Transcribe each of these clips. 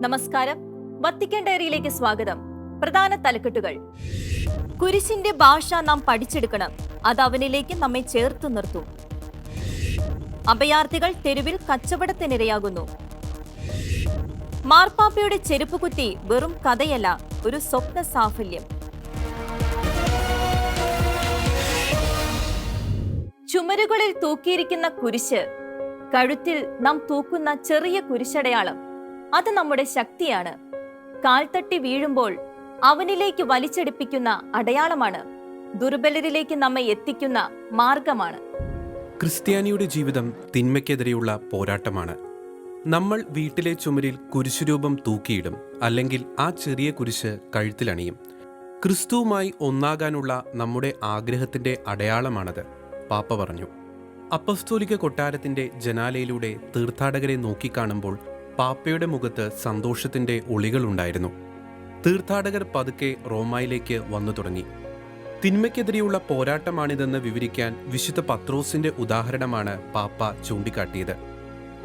നമസ്കാരം. വത്തിക്കാൻ ഡയറിയിലേക്ക് സ്വാഗതം. പ്രധാന തലക്കെട്ടുകൾ. കുരിശിന്റെ ഭാഷ നാം പഠിച്ചെടുക്കണം. അത് അവനിലേക്ക് നമ്മെ ചേർത്തു നിർത്തും. അഭയാർത്ഥികൾ തെരുവിൽ കച്ചവടത്തിനിരയാകുന്നു. മാർപ്പാപ്പയുടെ ചെരുപ്പ് കുത്തി വെറും കഥയല്ല, ഒരു സ്വപ്ന സാഫല്യം. ചുമരുകളിൽ തൂക്കിയിരിക്കുന്ന കുരിശ്, കഴുത്തിൽ നാം തൂക്കുന്ന ചെറിയ കുരിശടയാളം, അത് നമ്മുടെ ശക്തിയാണ്. കാൽത്തട്ടി വീഴുമ്പോൾ അവനിലേക്ക് വലിച്ചെടുപ്പിക്കുന്ന അടയാളമാണ്. ദുർബലരിലേക്ക് നമ്മെ എത്തിക്കുന്ന മാർഗമാണ്. ക്രിസ്ത്യാനിയുടെ ജീവിതം തിന്മയ്ക്കെതിരെയുള്ള പോരാട്ടമാണ്. നമ്മൾ വീട്ടിലെ ചുമരിൽ കുരിശുരൂപം തൂക്കിയിടും, അല്ലെങ്കിൽ ആ ചെറിയ കുരിശ് കഴുത്തിലണിയും. ക്രിസ്തുവുമായി ഒന്നാകാനുള്ള നമ്മുടെ ആഗ്രഹത്തിന്റെ അടയാളമാണത്, പാപ്പ പറഞ്ഞു. അപ്പസ്തോലിക കൊട്ടാരത്തിന്റെ ജനാലയിലൂടെ തീർത്ഥാടകരെ നോക്കിക്കാണുമ്പോൾ പാപ്പയുടെ മുഖത്ത് സന്തോഷത്തിന്റെ ഒളികളുണ്ടായിരുന്നു. തീർത്ഥാടകർ പതുക്കെ റോമായിലേക്ക് വന്നു തുടങ്ങി. തിന്മയ്ക്കെതിരെയുള്ള പോരാട്ടമാണിതെന്ന് വിവരിക്കാൻ വിശുദ്ധ പത്രോസിന്റെ ഉദാഹരണമാണ് പാപ്പ ചൂണ്ടിക്കാട്ടിയത്.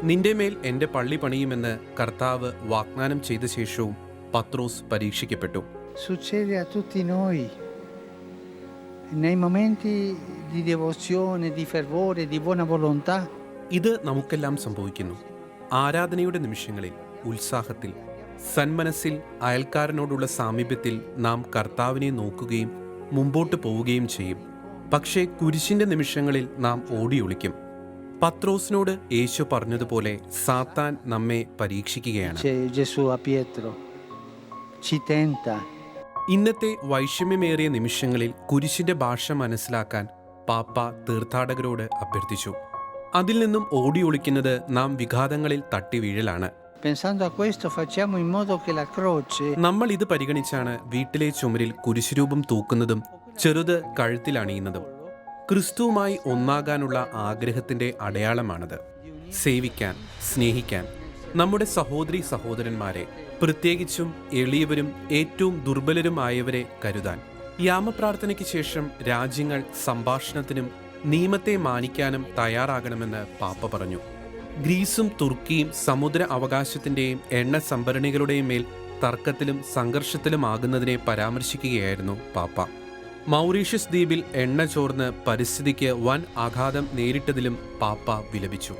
നിന്റെ മേൽ എന്റെ പള്ളി പണിയുമെന്ന് കർത്താവ് വാഗ്ദാനം ചെയ്ത ശേഷവും പത്രോസ് പരീക്ഷിക്കപ്പെട്ടു. Succede a tutti noi nei momenti di devozione, di fervore, di buona volontà. ഇത് നമുക്കെല്ലാം സംഭവിക്കുന്നു. ആരാധനയുടെ നിമിഷങ്ങളിൽ, ഉത്സാഹത്തിൽ, സന്മനസ്സിൽ, അയൽക്കാരനോടുള്ള സാമീപ്യത്തിൽ നാം കർത്താവിനെ നോക്കുകയും മുമ്പോട്ട് പോവുകയും ചെയ്യും. പക്ഷേ കുരിശിന്റെ നിമിഷങ്ങളിൽ നാം ഓടിയൊളിക്കും. പത്രോസിനോട് യേശു പറഞ്ഞതുപോലെ സാത്താൻ നമ്മെ പരീക്ഷിക്കുകയാണ്. Gesù a Pietro ci tenta. ഇന്നത്തെ വൈഷമ്യമേറിയ നിമിഷങ്ങളിൽ കുരിശിന്റെ ഭാഷ മനസ്സിലാക്കാൻ പാപ്പ തീർത്ഥാടകരോട് അഭ്യർത്ഥിച്ചു. അതിൽ നിന്നും ഓടിയൊളിക്കുന്നത് നാം വിഘാതങ്ങളിൽ തട്ടി വീഴലാണ്. Pensando a questo facciamo in modo che la croce നമ്മൾ ഇത് പരിഗണിച്ചാണ് വീട്ടിലെ ചുമരിൽ കുരിശുരൂപം തൂക്കുന്നതും ചെറുത് കഴുത്തിലണിയുന്നതും. ക്രിസ്തുവുമായി ഒന്നാകാനുള്ള ആഗ്രഹത്തിന്റെ അടയാളമാണത്. സേവിക്കാൻ, സ്നേഹിക്കാൻ, നമ്മുടെ സഹോദരീ സഹോദരന്മാരെ, പ്രത്യേകിച്ചും എളിയവരും ഏറ്റവും ദുർബലരുമായവരെ കരുതാൻ. യാമപ്രാർത്ഥനയ്ക്ക് ശേഷം രാജ്യങ്ങൾ സംഭാഷണത്തിനും നിയമത്തെ മാനിക്കാനും തയ്യാറാകണമെന്ന് പാപ്പ പറഞ്ഞു. ഗ്രീസും തുർക്കിയും സമുദ്ര അവകാശത്തിന്റെയും എണ്ണ സംഭരണികളുടെയും മേൽ തർക്കത്തിലും സംഘർഷത്തിലുമാകുന്നതിനെ പരാമർശിക്കുകയായിരുന്നു പാപ്പ. മൗറീഷ്യസ് ദ്വീപിൽ എണ്ണ ചോർന്ന് പരിസ്ഥിതിക്ക് വൻ ആഘാതം നേരിട്ടതിലും പാപ്പ വിലപിച്ചു.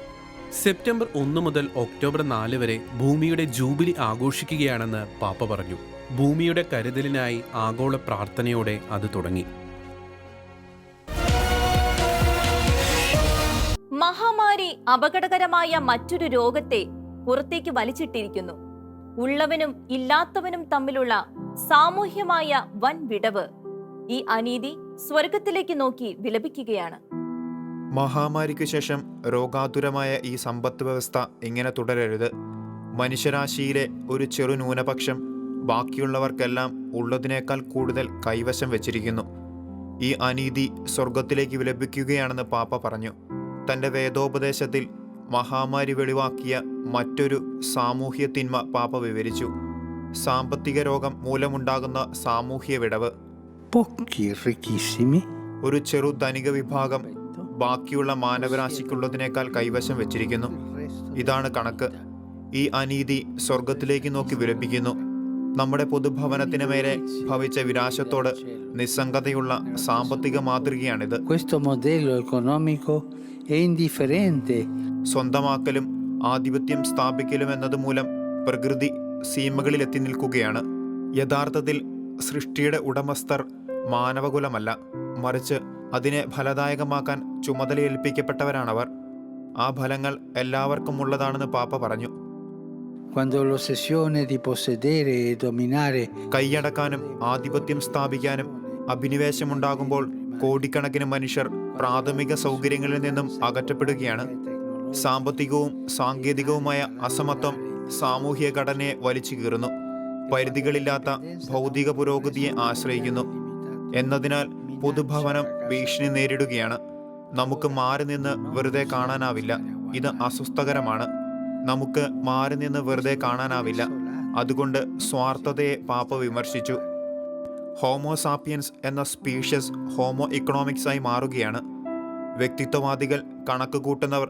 സെപ്റ്റംബർ 1 മുതൽ ഒക്ടോബർ 4 വരെ ഭൂമിയുടെ ജൂബിലി ആഘോഷിക്കുകയാണെന്ന് പാപ്പ പറഞ്ഞു. ഭൂമിയുടെ കരുതലിനായി ആഗോള പ്രാർത്ഥനയോടെ അത് തുടങ്ങി. മഹാമാരി അപകടകരമായ മറ്റൊരു രോഗത്തെ പുറത്തേക്ക് വലിച്ചിട്ടിരിക്കുന്നു. ഉള്ളവനും ഇല്ലാത്തവനും തമ്മിലുള്ള സാമൂഹ്യമായ വൻ വിടവ്. ഈ അനീതി സ്വർഗത്തിലേക്ക് നോക്കി വിലപിക്കുകയാണ്. മഹാമാരിക്ക് ശേഷം രോഗാതുരമായ ഈ സമ്പദ് വ്യവസ്ഥ ഇങ്ങനെ തുടരരുത്. മനുഷ്യരാശിയിലെ ഒരു ചെറു ന്യൂനപക്ഷം ബാക്കിയുള്ളവർക്കെല്ലാം ഉള്ളതിനേക്കാൾ കൂടുതൽ കൈവശം വെച്ചിരിക്കുന്നു. ഈ അനീതി സ്വർഗത്തിലേക്ക് വിലപിക്കുകയാണെന്ന് പാപ്പ പറഞ്ഞു. തൻ്റെ വേദോപദേശത്തിൽ മഹാമാരി വെളിവാക്കിയ മറ്റൊരു സാമൂഹ്യ തിന്മ പാപ്പ വിവരിച്ചു. സാമ്പത്തിക രോഗം മൂലമുണ്ടാകുന്ന സാമൂഹ്യ വിടവ്. pochi ricchissimi ഒരു ചെറു ധനിക വിഭാഗം ബാക്കിയുള്ള മാനവരാശിക്കുള്ളതിനേക്കാൾ കൈവശം വെച്ചിരിക്കുന്നു. ഇതാണ് കണക്ക്. ഈ അനീതി സ്വർഗത്തിലേക്ക് നോക്കി വിലപിക്കുന്നു. നമ്മുടെ പൊതുഭവനത്തിന് മേലെ ഭവിച്ച വിനാശത്തോട് നിസ്സംഗതയുള്ള സാമ്പത്തിക മാതൃകയാണിത്. questo modello economico è indifferente. സ്വന്തമാക്കലും ആധിപത്യം സ്ഥാപിക്കലും എന്നതുമൂലം പ്രകൃതി സീമകളിലെത്തി നിൽക്കുകയാണ്. യഥാർത്ഥത്തിൽ സൃഷ്ടിയുടെ ഉടമസ്ഥർ മാനവകുലമല്ല, മറിച്ച് അതിനെ ഫലദായകമാക്കാൻ ചുമതലയേൽപ്പിക്കപ്പെട്ടവരാണവർ. ആ ഫലങ്ങൾ എല്ലാവർക്കും ഉള്ളതാണെന്ന് പാപ്പ പറഞ്ഞു. Quando l'ossessione di possedere e dominare കൈയടക്കാനും ആധിപത്യം സ്ഥാപിക്കാനും അഭിനിവേശമുണ്ടാകുമ്പോൾ കോടിക്കണക്കിന് മനുഷ്യർ പ്രാഥമിക സൗകര്യങ്ങളിൽ നിന്നും അകറ്റപ്പെടുകയാണ്. സാമ്പത്തികവും സാങ്കേതികവുമായ അസമത്വം സാമൂഹിക ഘടനയെ വലിച്ചു കീറുന്നു. പരിധികളില്ലാത്ത ഭൗതിക പുരോഗതിയെ ആശ്രയിക്കുന്നു എന്നതിനാൽ പൊതുഭവനം ഭീഷണി നേരിടുകയാണ്. നമുക്ക് മാറി നിന്ന് വെറുതെ കാണാനാവില്ല. ഇത് അസ്വസ്ഥകരമാണ്. നമുക്ക് മാറി നിന്ന് വെറുതെ കാണാനാവില്ല. അതുകൊണ്ട് സ്വാർത്ഥതയെ പാപ്പ വിമർശിച്ചു. ഹോമോസാപ്പിയൻസ് എന്ന സ്പീഷ്യസ് ഹോമോ ഇക്കണോമിക്സായി മാറുകയാണ്. വ്യക്തിത്വവാദികൾ, കണക്ക് കൂട്ടുന്നവർ,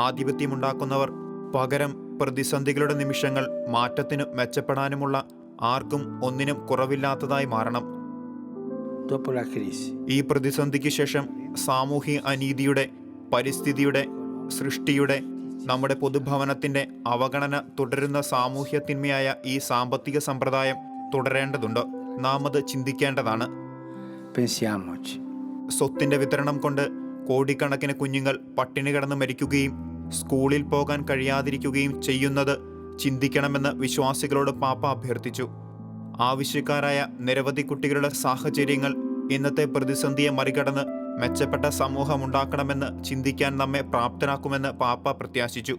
ആധിപത്യമുണ്ടാക്കുന്നവർ, പകരം പ്രതിസന്ധികളുടെ നിമിഷങ്ങൾ മാറ്റത്തിനും മെച്ചപ്പെടാനുമുള്ള ആർക്കും ഒന്നിനും കുറവില്ലാത്തതായി മാറണം. dopo la crisi. ഈ പ്രതിസന്ധിക്ക് ശേഷം സാമൂഹ്യ അനീതിയുടെ, പരിസ്ഥിതിയുടെ, സൃഷ്ടിയുടെ, നമ്മുടെ പൊതുഭവനത്തിന്റെ അവഗണന തുടരുന്ന സാമൂഹ്യ തിന്മയായ ഈ സാമ്പത്തിക സമ്പ്രദായം തുടരേണ്ടതുണ്ട്. നാം അത് ചിന്തിക്കേണ്ടതാണ്. Pensiamoci. സ്വത്തിന്റെ വിതരണം കൊണ്ട് കോടിക്കണക്കിന് കുഞ്ഞുങ്ങൾ പട്ടിണി കിടന്ന് മരിക്കുകയും സ്കൂളിൽ പോകാൻ കഴിയാതിരിക്കുകയും ചെയ്യുന്നത് ചിന്തിക്കണമെന്ന് വിശ്വാസികളോട് പാപ്പ അഭ്യർത്ഥിച്ചു. ആവശ്യക്കാരായ നിരവധി കുട്ടികളുടെ സാഹചര്യങ്ങൾ ഇന്നത്തെ പ്രതിസന്ധിയെ മറികടന്ന് മെച്ചപ്പെട്ട സമൂഹമുണ്ടാക്കണമെന്ന് ചിന്തിക്കാൻ നമ്മെ പ്രാപ്തരാക്കുമെന്ന് പാപ്പ പ്രത്യാശിച്ചു.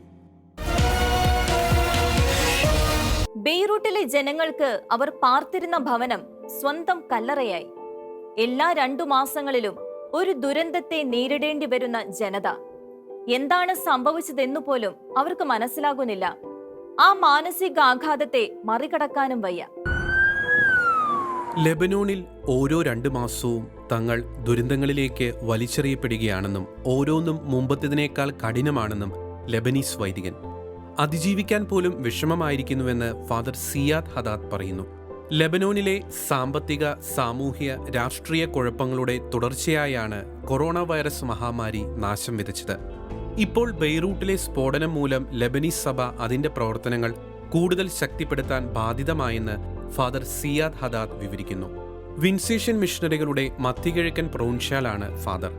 ബെയ്റൂട്ടിലെ ജനങ്ങൾക്ക് അവർ പാർത്തിരുന്ന ഭവനം സ്വന്തം കല്ലറയായി. എല്ലാ 2 മാസങ്ങളിലും ഒരു ദുരന്തത്തെ നേരിടേണ്ടി വരുന്ന ജനത. എന്താണ് സംഭവിച്ചതെന്നു പോലും അവർക്ക് മനസ്സിലാകുന്നില്ല. ആ മാനസികാഘാതത്തെ മറികടക്കാനും വയ്യ. ലെബനോണിൽ ഓരോ 2 മാസവും തങ്ങൾ ദുരന്തങ്ങളിലേക്ക് വലിച്ചെറിയപ്പെടുകയാണെന്നും ഓരോന്നും മുമ്പത്തേതിനേക്കാൾ കഠിനമാണെന്നും ലെബനീസ് വൈദികൻ. അതിജീവിക്കാൻ പോലും വിഷമമായിരിക്കുന്നുവെന്ന് ഫാദർ സിയാദ് ഹദാദ് പറയുന്നു. ലെബനോണിലെ സാമ്പത്തിക, സാമൂഹ്യ, രാഷ്ട്രീയ കുഴപ്പങ്ങളുടെ തുടർച്ചയായാണ് കൊറോണ വൈറസ് മഹാമാരി നാശം വിതച്ചത്. ഇപ്പോൾ ബെയ്റൂട്ടിലെ സ്ഫോടനം മൂലം ലെബനീസ് സഭ അതിന്റെ പ്രവർത്തനങ്ങൾ കൂടുതൽ ശക്തിപ്പെടുത്താൻ ബാധിതമായെന്ന് ഫാദർ സിയാദ് ഹദാദ് വിവരിക്കുന്നു. വിൻസേഷൻ മിഷണറികളുടെ മധ്യകിഴക്കൻ പ്രൊവിൻഷ്യാലാണ് ഫാദർ.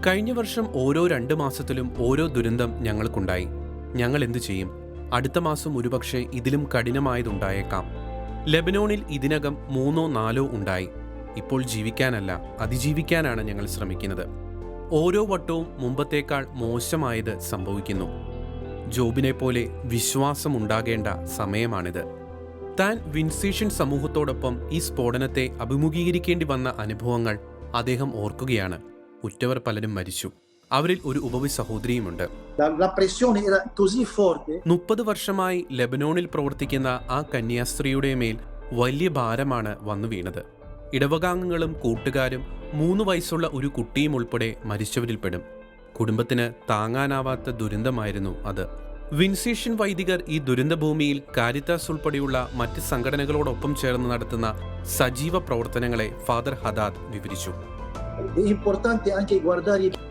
കഴിഞ്ഞ വർഷം ഓരോ 2 മാസത്തിലും ഓരോ ദുരന്തം ഞങ്ങൾക്കുണ്ടായി. ഞങ്ങൾ എന്തു ചെയ്യും? അടുത്ത മാസം ഒരുപക്ഷെ ഇതിലും കഠിനമായതുണ്ടായേക്കാം. ലെബനോണിൽ ഇതിനകം 3ഓ 4ഓ ഉണ്ടായി. ഇപ്പോൾ ജീവിക്കാനല്ല, അതിജീവിക്കാനാണ് ഞങ്ങൾ ശ്രമിക്കുന്നത്. ഓരോ വട്ടവും മുമ്പത്തേക്കാൾ മോശമായത് സംഭവിക്കുന്നു. ജോബിനെ പോലെ വിശ്വാസമുണ്ടാകേണ്ട സമയമാണിത്. താൻ വിൻസേഷൻ സമൂഹത്തോടൊപ്പം ഈ സ്ഫോടനത്തെ അഭിമുഖീകരിക്കേണ്ടി വന്ന അനുഭവങ്ങൾ അദ്ദേഹം ഓർക്കുകയാണ്. ഉറ്റവർ പലരും മരിച്ചു. അവരിൽ ഒരു ഉപവി സഹോദരിയുമുണ്ട്. 30 വർഷമായി ലെബനോണിൽ പ്രവർത്തിക്കുന്ന ആ കന്യാസ്ത്രീയുടെ മേൽ വലിയ ഭാരമാണ് വന്നു വീണത്. ഇടവകാംഗങ്ങളും കൂട്ടുകാരും 3 വയസ്സുള്ള ഒരു കുട്ടിയും ഉൾപ്പെടെ മരിച്ചവരിൽപ്പെടും. കുടുംബത്തിന് താങ്ങാനാവാത്ത ദുരന്തമായിരുന്നു അത്. വിൻസേഷൻ വൈദികർ ഈ ദുരന്തഭൂമിയിൽ കാരിത്താസ് ഉൾപ്പെടെയുള്ള മറ്റ് സംഘടനകളോടൊപ്പം ചേർന്ന് നടത്തുന്ന സജീവ പ്രവർത്തനങ്ങളെ ഫാദർ ഹദാദ് വിവരിച്ചു.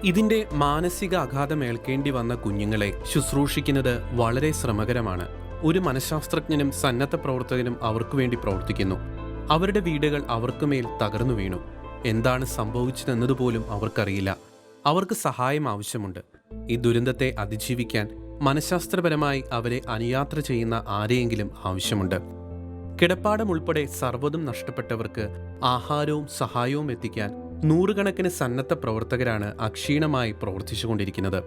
ഇതിന്റെ മാനസിക ആഘാതം ഏൽക്കേണ്ടി വന്ന കുഞ്ഞുങ്ങളെ ശുശ്രൂഷിക്കുന്നത് വളരെ ശ്രമകരമാണ്. ഒരു മനഃശാസ്ത്രജ്ഞനും സന്നദ്ധ പ്രവർത്തകനും അവർക്കു വേണ്ടി പ്രവർത്തിക്കുന്നു. അവരുടെ വീടുകൾ അവർക്കുമേൽ തകർന്നു വീണു. എന്താണ് സംഭവിച്ചതെന്നതുപോലും അവർക്കറിയില്ല. അവർക്ക് സഹായം ആവശ്യമുണ്ട്. ഈ ദുരന്തത്തെ അതിജീവിക്കാൻ മനഃശാസ്ത്രപരമായി അവരെ അനുയാത്ര ചെയ്യുന്ന ആരെയെങ്കിലും ആവശ്യമുണ്ട്. കിടപ്പാടം ഉൾപ്പെടെ സർവ്വതും നഷ്ടപ്പെട്ടവർക്ക് ആഹാരവും സഹായവും എത്തിക്കാൻ 100 കണക്കിന് സന്നദ്ധ പ്രവർത്തകരാണ് അക്ഷീണമായി പ്രവർത്തിച്ചുകൊണ്ടിരിക്കുന്നത്.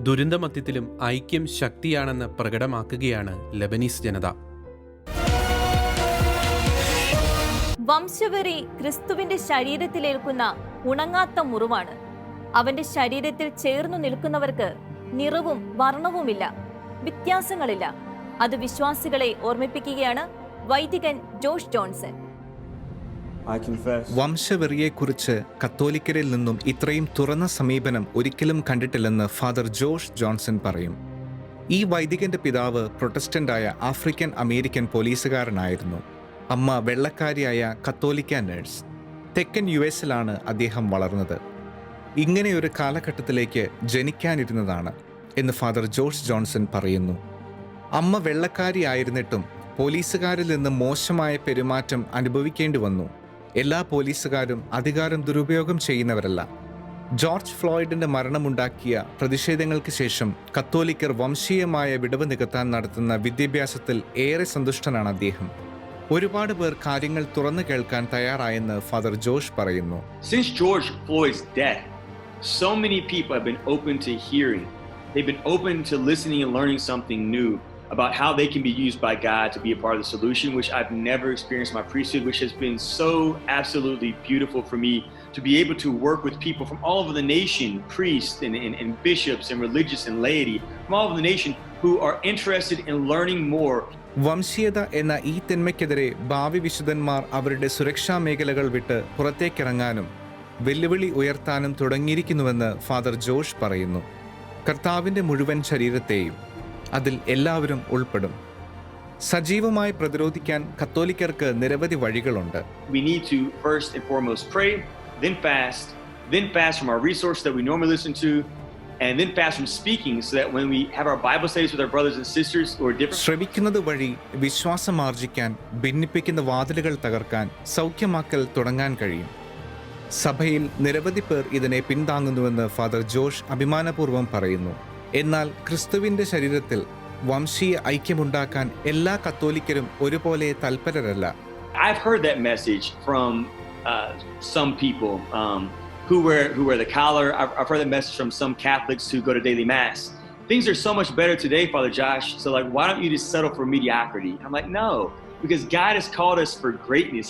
ദുരന്തമധ്യത്തിലും ഐക്യം ശക്തിയാണെന്ന് പ്രകടമാക്കുകയാണ് ലെബനീസ് ജനത. വംശവെറി ക്രിസ്തുവിന്റെ ശരീരത്തിലേൽക്കുന്ന ഉണങ്ങാത്ത മുറിവാണ്. അവന്റെ ശരീരത്തിൽ ചേർന്നു നിൽക്കുന്നവർക്ക് നിറവും വർണ്ണവുമില്ല, വ്യത്യാസങ്ങളില്ല. അത് വിശ്വാസികളെ ഓർമ്മിപ്പിക്കുകയാണ് വൈദികൻ ജോഷ് ജോൺസൺ. വംശവെറിയെക്കുറിച്ച് കത്തോലിക്കരിൽ നിന്നും ഇത്രയും തുറന്ന സമീപനം ഒരിക്കലും കണ്ടിട്ടില്ലെന്ന് ഫാദർ ജോഷ് ജോൺസൺ പറയും. ഈ വൈദികന്റെ പിതാവ് പ്രൊട്ടസ്റ്റന്റായ ആഫ്രിക്കൻ അമേരിക്കൻ പോലീസുകാരനായിരുന്നു. അമ്മ വെള്ളക്കാരിയായ കത്തോലിക്ക നഴ്സ്. തെക്കൻ US-ലാണ് അദ്ദേഹം വളർന്നത്. ഇങ്ങനെയൊരു കാലഘട്ടത്തിലേക്ക് ജനിക്കാനിരുന്നതാണ് എന്ന് ഫാദർ ജോഷ് ജോൺസൺ പറയുന്നു. അമ്മ വെള്ളക്കാരിയായിരുന്നിട്ടും പോലീസുകാരിൽ നിന്ന് മോശമായ പെരുമാറ്റം അനുഭവിക്കേണ്ടി വന്നു. എല്ലാ പോലീസുകാരും അധികാരം ദുരുപയോഗം ചെയ്യുന്നവരല്ല. ജോർജ് ഫ്ലോയിഡിന്റെ മരണമുണ്ടാക്കിയ പ്രതിഷേധങ്ങൾക്ക് ശേഷം കത്തോലിക്കർ വംശീയമായ വിടവ് നികത്താൻ നടത്തുന്ന വിദ്യാഭ്യാസത്തിൽ ഏറെ സന്തുഷ്ടനാണ് അദ്ദേഹം. ഒരുപാട് പേർ കാര്യങ്ങൾ തുറന്നു കേൾക്കാൻ തയ്യാറായെന്ന് ഫാദർ ജോഷ് പറയുന്നു. Since George Floyd's death, so many people have been open to hearing. They've been open to listening and learning something new about how they can be used by God to be a part of the solution, which I've never experienced in my priesthood, which has been so absolutely beautiful for me to be able to work with people from all over the nation, priests and bishops and religious and laity, from all over the nation who are interested in learning more. വംശീയത എന്ന ഈ തിന്മയ്ക്കെതിരെ ഭാവി വിശുദ്ധന്മാർ അവരുടെ സുരക്ഷാ മേഖലകൾ വിട്ട് പുറത്തേക്കിറങ്ങാനും വെല്ലുവിളി ഉയർത്താനും തുടങ്ങിയിരിക്കുന്നുവെന്ന് ഫാദർ ജോഷ് പറയുന്നു. കർത്താവിൻ്റെ മുഴുവൻ ശരീരത്തെയും, അതിൽ എല്ലാവരും ഉൾപ്പെടും. സജീവമായി പ്രതിരോധിക്കാൻ കത്തോലിക്കർക്ക് നിരവധി വഴികളുണ്ട്. We need to first and foremost pray, then fast from our resources that we normally listen to, and then fast from speaking, so that when we have our Bible studies with our brothers and sisters who are different. ശ്രമിക്കുന്നത് വഴി വിശ്വാസം ആർജിക്കാൻ, ഭിന്നിപ്പിക്കുന്ന വാതിലുകൾ തകർക്കാൻ, സൗഖ്യമാക്കൽ തുടങ്ങാൻ കഴിയും. സഭയിൽ നിരവധി പേർ ഇതിനെ പിന്താങ്ങുന്നുവെന്ന് ഫാദർ ജോഷ് അഭിമാനപൂർവ്വം പറയുന്നു. എന്നാൽ ക്രിസ്തുവിന്റെ ശരീരത്തിൽ വംശീയ ഐക്യമുണ്ടാക്കാൻ എല്ലാ കത്തോലിക്കരും ഒരുപോലെ തൽപരരല്ല. I've heard that message from some people who wear the collar. I've heard that message from some Catholics who go to daily mass. Things are so much better today, Father Josh. So like, why don't you just settle for mediocrity? I'm like, no, because God has called us for greatness.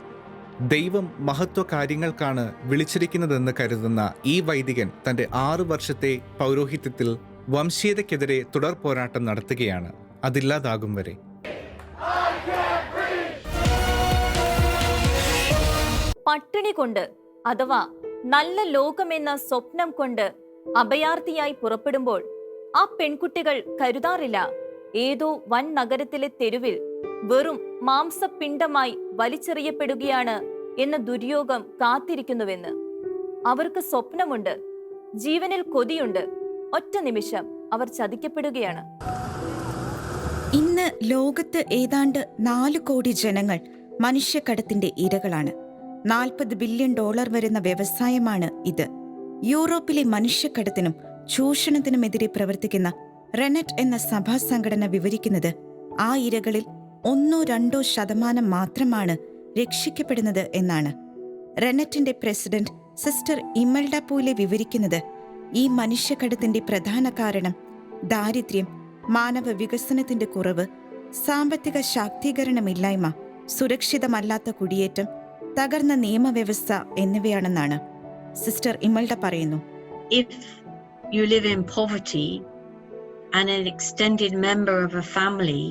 ദൈവം മഹത്വ കാര്യങ്ങൾക്കാണ് വിളിച്ചിരിക്കുന്നതെന്ന് കരുതുന്ന ഈ വൈദികൻ തന്റെ 6 വർഷത്തെ പൗരോഹിത്യത്തിൽ വംശീയതയ്ക്കെതിരെ തുടർ പോരാട്ടം നടത്തുകയാണ്, അതില്ലാതാകും വരെ. പട്ടിണി കൊണ്ട് അഥവാ നല്ല ലോകമെന്ന സ്വപ്നം കൊണ്ട് അഭയാർത്ഥിയായി പുറപ്പെടുമ്പോൾ ആ പെൺകുട്ടികൾ കരുതാറില്ല ഏതോ വൻ നഗരത്തിലെ തെരുവിൽ വെറും മാംസപിണ്ഡമായി വലിച്ചെറിയപ്പെടുകയാണ് എന്ന ദുര്യോഗം കാത്തിരിക്കുന്നുവെന്ന്. അവർക്ക് സ്വപ്നമുണ്ട്, ജീവനിൽ കൊതിയുണ്ട്. ഒറ്റ നിമിഷം അവർ ചതിക്കപ്പെടുകയാണ്. ഇന്ന് ലോകത്ത് ഏതാണ്ട് 4 കോടി ജനങ്ങൾ മനുഷ്യക്കടത്തിന്റെ ഇരകളാണ്. $40 ബില്യൺ വരുന്ന വ്യവസായമാണ് ഇത്. യൂറോപ്പിലെ മനുഷ്യക്കടത്തിനും ചൂഷണത്തിനുമെതിരെ പ്രവർത്തിക്കുന്ന റെനറ്റ് എന്ന സഭാ സംഘടന വിവരിക്കുന്നത് ആ ഇരകളിൽ 1-2% മാത്രമാണ് രക്ഷിക്കപ്പെടുന്നത് എന്നാണ്. റെനറ്റിന്റെ പ്രസിഡന്റ് സിസ്റ്റർ ഇമൽഡ പൂലെ വിവരിക്കുന്നത് ഈ മനുഷ്യക്കടത്തിന്റെ പ്രധാന കാരണം ദാരിദ്ര്യം, മാനവ വികസനത്തിന്റെ കുറവ്, സാമ്പത്തിക ശാക്തീകരണമില്ലായ്മ, സുരക്ഷിതമല്ലാത്ത കുടിയേറ്റം, തകർന്ന നിയമവ്യവസ്ഥ എന്നിവയാണെന്നാണ് സിസ്റ്റർ ഇമൽഡ പറയുന്നു. If you live in poverty and an extended member of a family.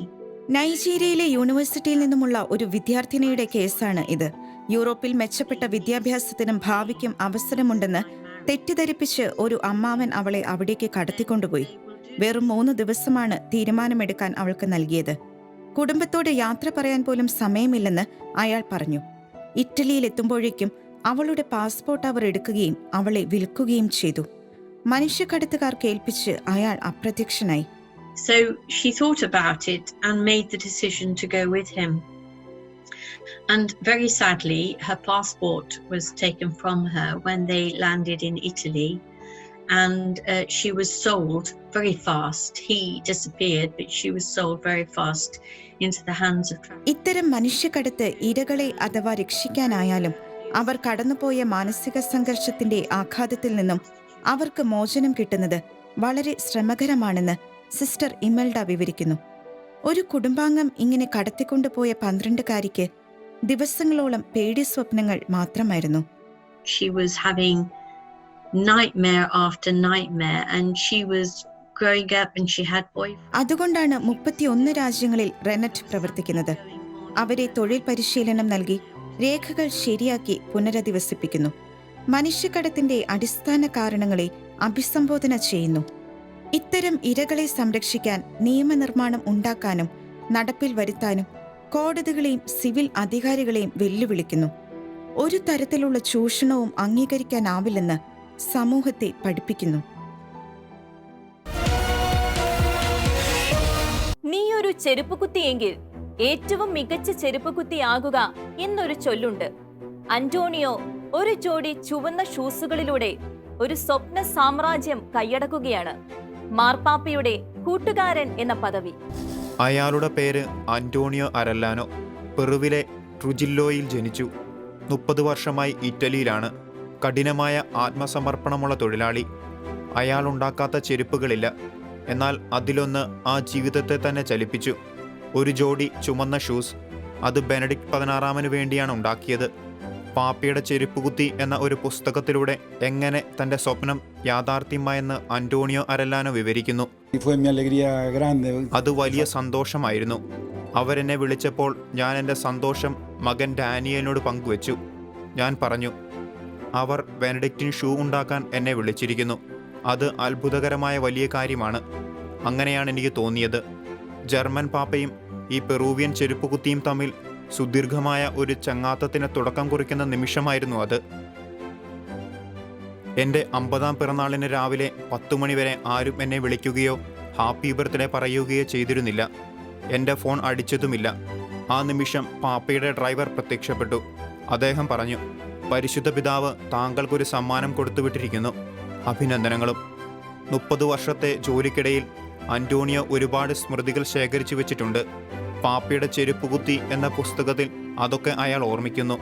നൈജീരിയയിലെ യൂണിവേഴ്സിറ്റിയിൽ നിന്നുമുള്ള ഒരു വിദ്യാർത്ഥിനിയുടെ കേസാണ് ഇത്. യൂറോപ്പിൽ മെച്ചപ്പെട്ട വിദ്യാഭ്യാസത്തിനും ഭാവിക്കും അവസരമുണ്ടെന്ന് തെറ്റിദ്ധരിപ്പിച്ച് ഒരു അമ്മാവൻ അവളെ അവിടേക്ക് കടത്തിക്കൊണ്ടുപോയി. വെറും 3 ദിവസമാണ് തീരുമാനമെടുക്കാൻ അവൾക്ക് നൽകിയത്. കുടുംബത്തോട് യാത്ര പറയാൻ പോലും സമയമില്ലെന്ന് അയാൾ പറഞ്ഞു. ഇറ്റലിയിൽ എത്തുമ്പോഴേക്കും അവളുടെ പാസ്പോർട്ട് അവർ എടുക്കുകയും അവളെ വിൽക്കുകയും ചെയ്തു. മനുഷ്യക്കടത്തുകാർ കേൾപ്പിച്ച് അയാൾ അപ്രത്യക്ഷനായി. So she thought about it and made the decision to go with him. And very sadly, her passport was taken from her when they landed in Italy, and she was sold very fast. He disappeared, but she was sold very fast into the hands of traffickers. ഇത്തരം മനുഷ്യക്കടത്ത് ഇരകളെ അഥവാ രക്ഷിക്കാനായാലും അവർ കടന്നുപോയ മാനസിക സംഘർഷത്തിന്റെ ആഘാതത്തിൽ നിന്നും അവർക്ക് മോചനം കിട്ടുന്നത് വളരെ ശ്രമകരമാണെന്ന് സിസ്റ്റർ ഇമൽഡ വിവരിക്കുന്നു. ഒരു കുടുംബാംഗം ഇങ്ങനെ കടത്തിക്കൊണ്ടുപോയ 12കാരിക്ക് ദിവസങ്ങളോളം പേടി സ്വപ്നങ്ങൾ മാത്രമായിരുന്നു. She was having nightmare after nightmare, and she was growing up and she had boyfriends. അതുകൊണ്ടാണ് 31 രാജ്യങ്ങളിൽ റെനറ്റ് പ്രവർത്തിക്കുന്നത്. അവരെ തൊഴിൽ പരിശീലനം നൽകി രേഖകൾ ശരിയാക്കി പുനരധിവസിപ്പിക്കുന്നു. മനുഷ്യക്കടത്തിന്റെ അടിസ്ഥാന കാരണങ്ങളെ അഭിസംബോധന ചെയ്യുന്നു. ഇത്തരം ഇരകളെ സംരക്ഷിക്കാൻ നിയമനിർമ്മാണം ഉണ്ടാക്കാനും നടപ്പിൽ വരുത്താനും കോടതികളെയും സിവിൽ അധികാരികളെയും വെല്ലുവിളിക്കുന്നു. ഒരു തരത്തിലുള്ള ചൂഷണവും അംഗീകരിക്കാനാവില്ലെന്ന് സമൂഹത്തെ പഠിപ്പിക്കുന്നു. നീയൊരു ചെരുപ്പുകുത്തിയെങ്കിൽ ഏറ്റവും മികച്ച ചെരുപ്പുകുത്തിയാകുക എന്നൊരു ചൊല്ലുണ്ട്. അന്റോണിയോ ഒരു ജോഡി ചുവന്ന ഷൂസുകളിലൂടെ ഒരു സ്വപ്ന സാമ്രാജ്യം കൈയടക്കുകയാണ്. മാർപ്പാപ്പയുടെ കൂട്ടുകാരൻ എന്ന പദവി. അയാളുടെ പേര് അന്റോണിയോ അരല്ലാനോ. പെറുവിലെ ട്രുജില്ലോയിൽ ജനിച്ചു. 30 വർഷമായി ഇറ്റലിയിലാണ്. കഠിനമായ ആത്മസമർപ്പണമുള്ള തൊഴിലാളി. അയാളുണ്ടാക്കാത്ത ചെരുപ്പുകളില്ല. എന്നാൽ അതിലൊന്ന് ആ ജീവിതത്തെ തന്നെ ചലിപ്പിച്ചു. ഒരു ജോഡി ചുമന്ന ഷൂസ്. അത് ബെനഡിക്ട് 16 വേണ്ടിയാണ് ഉണ്ടാക്കിയത്. പാപ്പയുടെ ചെരുപ്പുകുത്തി എന്ന ഒരു പുസ്തകത്തിലൂടെ എങ്ങനെ തൻ്റെ സ്വപ്നം യാഥാർത്ഥ്യമായെന്ന് അന്റോണിയോ അരല്ലാനോ വിവരിക്കുന്നു. അത് വലിയ സന്തോഷമായിരുന്നു. അവരെന്നെ വിളിച്ചപ്പോൾ ഞാൻ എൻ്റെ സന്തോഷം മകൻ ഡാനിയലിനോട് പങ്കുവച്ചു. ഞാൻ പറഞ്ഞു, അവർ ബെനഡിക്റ്റിൻ ഷൂ ഉണ്ടാക്കാൻ എന്നെ വിളിച്ചിരിക്കുന്നു. അത് അത്ഭുതകരമായ വലിയ കാര്യമാണ്. അങ്ങനെയാണ് എനിക്ക് തോന്നിയത്. ജർമ്മൻ പാപ്പയും ഈ പെറൂവിയൻ ചെരുപ്പുകുത്തിയും തമ്മിൽ സുദീർഘമായ ഒരു ചങ്ങാത്തത്തിന് തുടക്കം കുറിക്കുന്ന നിമിഷമായിരുന്നു അത്. എൻ്റെ 50ാം പിറന്നാളിന് രാവിലെ 10 മണിവരെ ആരും എന്നെ വിളിക്കുകയോ ഹാപ്പി ബർത്ത്ഡേ പറയുകയോ ചെയ്തിരുന്നില്ല. എൻ്റെ ഫോൺ അടിച്ചതുമില്ല. ആ നിമിഷം പാപ്പയുടെ ഡ്രൈവർ പ്രത്യക്ഷപ്പെട്ടു. അദ്ദേഹം പറഞ്ഞു, പരിശുദ്ധ പിതാവ് താങ്കൾക്കൊരു സമ്മാനം കൊടുത്തുവിട്ടിരിക്കുന്നു. അഭിനന്ദനങ്ങളും. 30 വർഷത്തെ ജോലിക്കിടയിൽ അന്റോണിയോ ഒരുപാട് സ്മൃതികൾ ശേഖരിച്ചു വെച്ചിട്ടുണ്ട്. പാപ്പയുടെ ചെരുപ്പുകുത്തി എന്ന പുസ്തകത്തിൽ അതൊക്കെ അയാൾ ഓർമ്മിക്കുന്നു.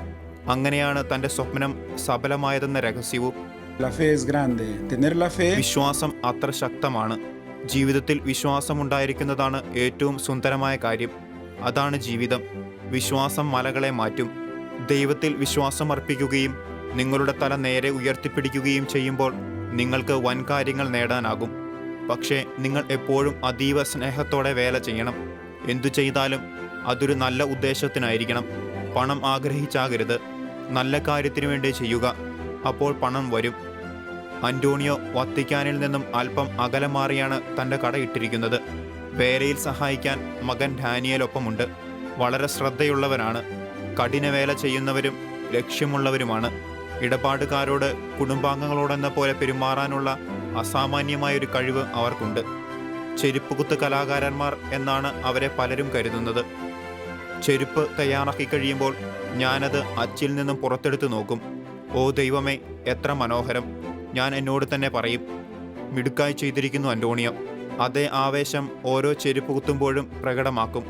അങ്ങനെയാണ് തൻ്റെ സ്വപ്നം സഫലമായതെന്ന രഹസ്യവും. വിശ്വാസം അത്ര ശക്തമാണ്. ജീവിതത്തിൽ വിശ്വാസമുണ്ടായിരിക്കുന്നതാണ് ഏറ്റവും സുന്ദരമായ കാര്യം. അതാണ് ജീവിതം. വിശ്വാസം മലകളെ മാറ്റും. ദൈവത്തിൽ വിശ്വാസം അർപ്പിക്കുകയും നിങ്ങളുടെ തല നേരെ ഉയർത്തിപ്പിടിക്കുകയും ചെയ്യുമ്പോൾ നിങ്ങൾക്ക് വൻ കാര്യങ്ങൾ നേടാനാകും. പക്ഷേ നിങ്ങൾ എപ്പോഴും അതീവ സ്നേഹത്തോടെ വേല ചെയ്യണം. എന്തു ചെയ്താലും അതൊരു നല്ല ഉദ്ദേശത്തിനായിരിക്കണം. പണം ആഗ്രഹിച്ചാകരുത്. നല്ല കാര്യത്തിനു വേണ്ടി ചെയ്യുക. അപ്പോൾ പണം വരും. അന്റോണിയോ വത്തിക്കാനിൽ നിന്നും അല്പം അകലെ മാറിയാണ് തൻ്റെ കട ഇട്ടിരിക്കുന്നത്. വേലയിൽ സഹായിക്കാൻ മകൻ ഡാനിയലൊപ്പമുണ്ട്. വളരെ ശ്രദ്ധയുള്ളവരാണ്. കഠിനവേല ചെയ്യുന്നവരും ലക്ഷ്യമുള്ളവരുമാണ്. ഇടപാടുകാരോട് കുടുംബാംഗങ്ങളോടെന്ന പോലെ പെരുമാറാനുള്ള അസാമാന്യമായൊരു കഴിവ് അവർക്കുണ്ട്. ചെരുപ്പുകുത്ത് കലാകാരന്മാർ എന്നാണ് അവരെ പലരും കരുതുന്നത്. ചെരുപ്പ് തയ്യാറാക്കി കഴിയുമ്പോൾ ഞാനത് അച്ചിൽ നിന്നും പുറത്തെടുത്ത് നോക്കും. ഓ ദൈവമേ, എത്ര മനോഹരം! ഞാൻ എന്നോട് തന്നെ പറയും. മിടുക്കായി ചെയ്തിരിക്കുന്നു അന്റോണിയോ. അതേ ആവേശം ഓരോ ചെരുപ്പ് കുത്തുമ്പോഴും പ്രകടമാക്കും.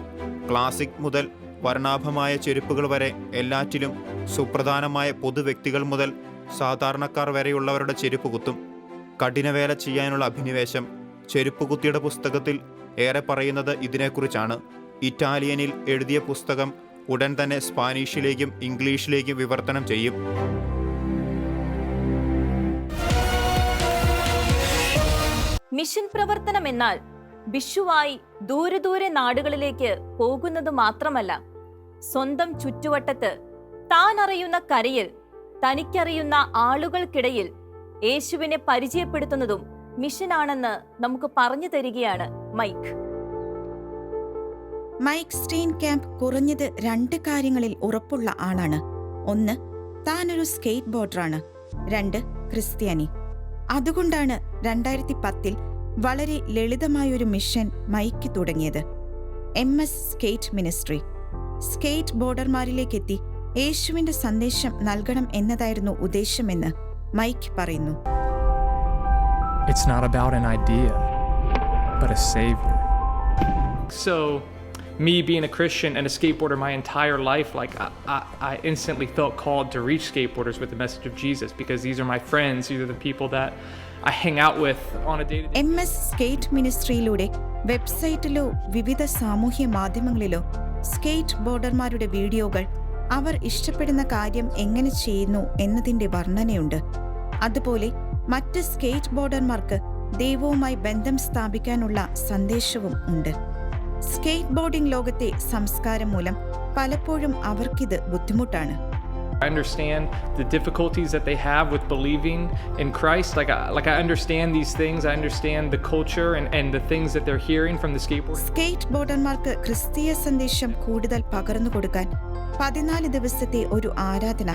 ക്ലാസിക് മുതൽ വർണ്ണാഭമായ ചെരുപ്പുകൾ വരെ, എല്ലാറ്റിലും സുപ്രധാനമായ പൊതുവ്യക്തികൾ മുതൽ സാധാരണക്കാർ വരെയുള്ളവരുടെ ചെരുപ്പ് കുത്തും. കഠിനവേല ചെയ്യാനുള്ള അഭിനിവേശം. ചെരുപ്പുകുത്തിയുടെ പുസ്തകത്തിൽ ഏറെ പറയുന്നത് ഇതിനെക്കുറിച്ചാണ്. ഇറ്റാലിയനിൽ എഴുതിയ പുസ്തകം ഉടൻ തന്നെ സ്പാനിഷിലേക്കും ഇംഗ്ലീഷിലേക്കും വിവർത്തനം ചെയ്യും. മിഷൻ പ്രവർത്തനം എന്നാൽ ബിഷുവായി ദൂരെ നാടുകളിലേക്ക് പോകുന്നത് മാത്രമല്ല, സ്വന്തം ചുറ്റുവട്ടത്ത് താൻ അറിയുന്ന കരയിൽ തനിക്കറിയുന്ന ആളുകൾക്കിടയിൽ യേശുവിനെ പരിചയപ്പെടുത്തുന്നതും മിഷനാണെന്ന് നമുക്ക് പറഞ്ഞു തരികയാണ് മൈക്ക്. മൈക്ക് സ്റ്റെയിൻ ക്യാമ്പ് കുറഞ്ഞത് 2 കാര്യങ്ങളിൽ ഉറപ്പുള്ള ആളാണ്. 1, താനൊരു സ്കേറ്റ് ബോർഡറാണ്. 2, ക്രിസ്ത്യാനി. അതുകൊണ്ടാണ് 2010 വളരെ ലളിതമായൊരു മിഷൻ മൈക്ക് തുടങ്ങിയത്. MS skate ministry. സ്കേറ്റ് ബോർഡർമാരിലേക്കെത്തി യേശുവിന്റെ സന്ദേശം നൽകണം എന്നതായിരുന്നു ഉദ്ദേശമെന്ന് മൈക്ക് പറയുന്നു. It's not about an idea, but a savior. So, me being a Christian and a skateboarder my entire life, like I instantly felt called to reach skateboarders with the message of Jesus, because these are my friends, these are the people that I hang out with on a day-to-day. MS skate മിനിസ്ട്രിയിലൂടെ വെബ്സൈറ്റിലോ വിവിധ സാമൂഹ്യ മാധ്യമങ്ങളിലോ skate ബോർഡർമാരുടെ വീഡിയോകൾ അവർ ഇഷ്ടപ്പെടുന്ന കാര്യം എങ്ങനെ ചെയ്യുന്നു എന്നതിന്റെ വർണ്ണനയുണ്ട്. അതുപോലെ മറ്റ് സ്കേറ്റ് ബോർഡർമാർക്ക് ദൈവവുമായി ബന്ധം സ്ഥാപിക്കാനുള്ള സന്ദേശവും ഉണ്ട്. സ്കേറ്റ് ബോർഡിംഗ് ലോകത്തെ സംസ്കാരം മൂലം പലപ്പോഴും അവർക്കിത് ബുദ്ധിമുട്ടാണ്. I understand the difficulties that they have with believing in Christ. Like I understand these things. I understand the culture and the things that they're hearing from the skateboard. Skate ബോർഡർമാർക്ക് ക്രിസ്തീയ സന്ദേശം കൂടുതൽ പകർന്നു കൊടുക്കാൻ 14 ദിവസത്തെ ഒരു ആരാധന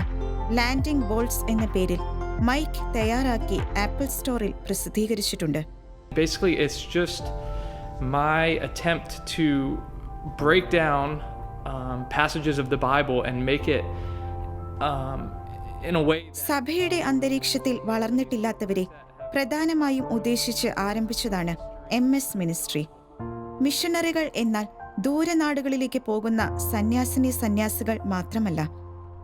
ലാൻഡിംഗ് ബോൾസ് എന്ന പേരിൽ മൈക്ക് തയ്യാറാക്കി ആപ്പിൾ സ്റ്റോറിൽ പ്രസിദ്ധീകരിച്ചിട്ടുണ്ട്. Basically, it's just my attempt to break down passages of the Bible and make it in a way. സഭയുടെ അന്തരീക്ഷത്തിൽ വളർന്നിട്ടില്ലാത്തവരെ പ്രധാനമായും ഉദ്ദേശിച്ച് ആരംഭിച്ചതാണ് MS മിനിസ്ട്രി. മിഷണറികൾ എന്നാൽ ദൂരനാടുകളിലേക്ക് പോകുന്ന സന്യാസികൾ മാത്രമല്ല,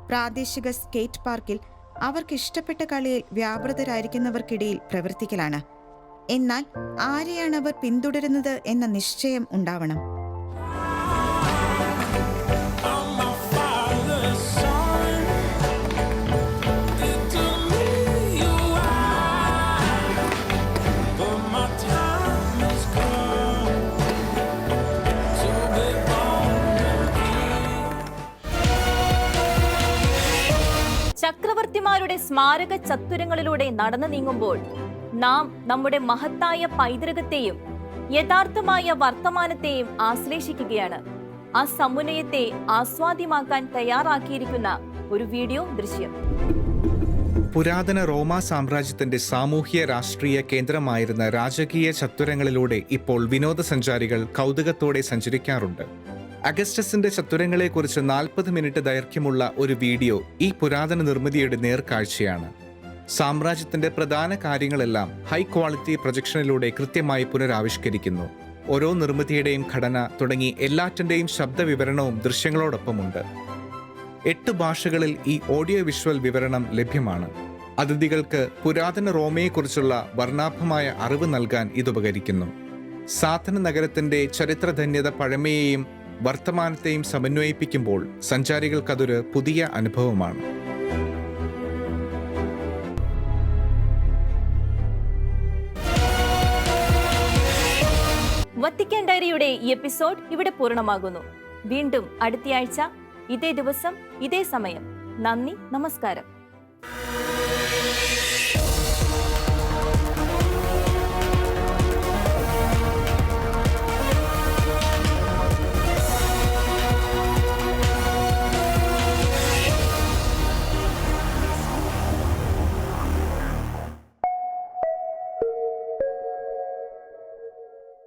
പ്രാദേശിക സ്കേറ്റ് പാർക്കിൽ അവർക്കിഷ്ടപ്പെട്ട കളിയിൽ വ്യാപൃതരായിരിക്കുന്നവർക്കിടയിൽ പ്രവർത്തിക്കലാണ്. എന്നാൽ ആരെയാണ് അവർ പിന്തുടരുന്നത് എന്ന നിശ്ചയം ഉണ്ടാവണം. ചക്രവർത്തിമാരുടെ സ്മാരക ചത്തുരങ്ങളിലൂടെ നടന്നു നീങ്ങുമ്പോൾ നാം നമ്മുടെ മഹത്തായ പൈതൃകത്തെയും യഥാർത്ഥമായ വർത്തമാനത്തെയും ആശ്ലേഷിക്കുകയാണ്. ആ സമുന്നയത്തെ ആസ്വാദ്യമാക്കാൻ തയ്യാറാക്കിയിരിക്കുന്ന ഒരു വീഡിയോ ദൃശ്യം. പുരാതന റോമാ സാമ്രാജ്യത്തിന്റെ സാമൂഹ്യ രാഷ്ട്രീയ കേന്ദ്രമായിരുന്ന രാജകീയ ചത്വരങ്ങളിലൂടെ ഇപ്പോൾ വിനോദസഞ്ചാരികൾ കൗതുകത്തോടെ സഞ്ചരിക്കാറുണ്ട്. അഗസ്റ്റസിന്റെ ചത്വരങ്ങളെക്കുറിച്ച് 40 മിനിറ്റ് ദൈർഘ്യമുള്ള ഒരു വീഡിയോ ഈ പുരാതന നിർമ്മിതിയുടെ നേർക്കാഴ്ചയാണ്. സാമ്രാജ്യത്തിന്റെ പ്രധാന കാര്യങ്ങളെല്ലാം ഹൈ ക്വാളിറ്റി പ്രൊജക്ഷനിലൂടെ കൃത്യമായി പുനരാവിഷ്കരിക്കുന്നു. ഓരോ നിർമ്മിതിയുടെയും ഘടന തുടങ്ങി എല്ലാറ്റിന്റെയും ശബ്ദവിവരണവും ദൃശ്യങ്ങളോടൊപ്പമുണ്ട്. 8 ഭാഷകളിൽ ഈ ഓഡിയോ വിഷ്വൽ വിവരണം ലഭ്യമാണ്. അതിഥികൾക്ക് പുരാതന റോമയെക്കുറിച്ചുള്ള വർണ്ണാഭമായ അറിവ് നൽകാൻ ഇതുപകരിക്കുന്നു. സാധന നഗരത്തിന്റെ ചരിത്രധന്യത പഴമയെയും വർത്തമാനത്തെയും സമന്വയിപ്പിക്കുമ്പോൾ സഞ്ചാരികൾക്കതൊരു പുതിയ അനുഭവമാണ്. വത്തിക്കാൻ ഡയറിയുടെ ഈ എപ്പിസോഡ് ഇവിടെ പൂർണ്ണമാകുന്നു. വീണ്ടും അടുത്തയാഴ്ച ഇതേ ദിവസം ഇതേ സമയം. നന്ദി, നമസ്കാരം.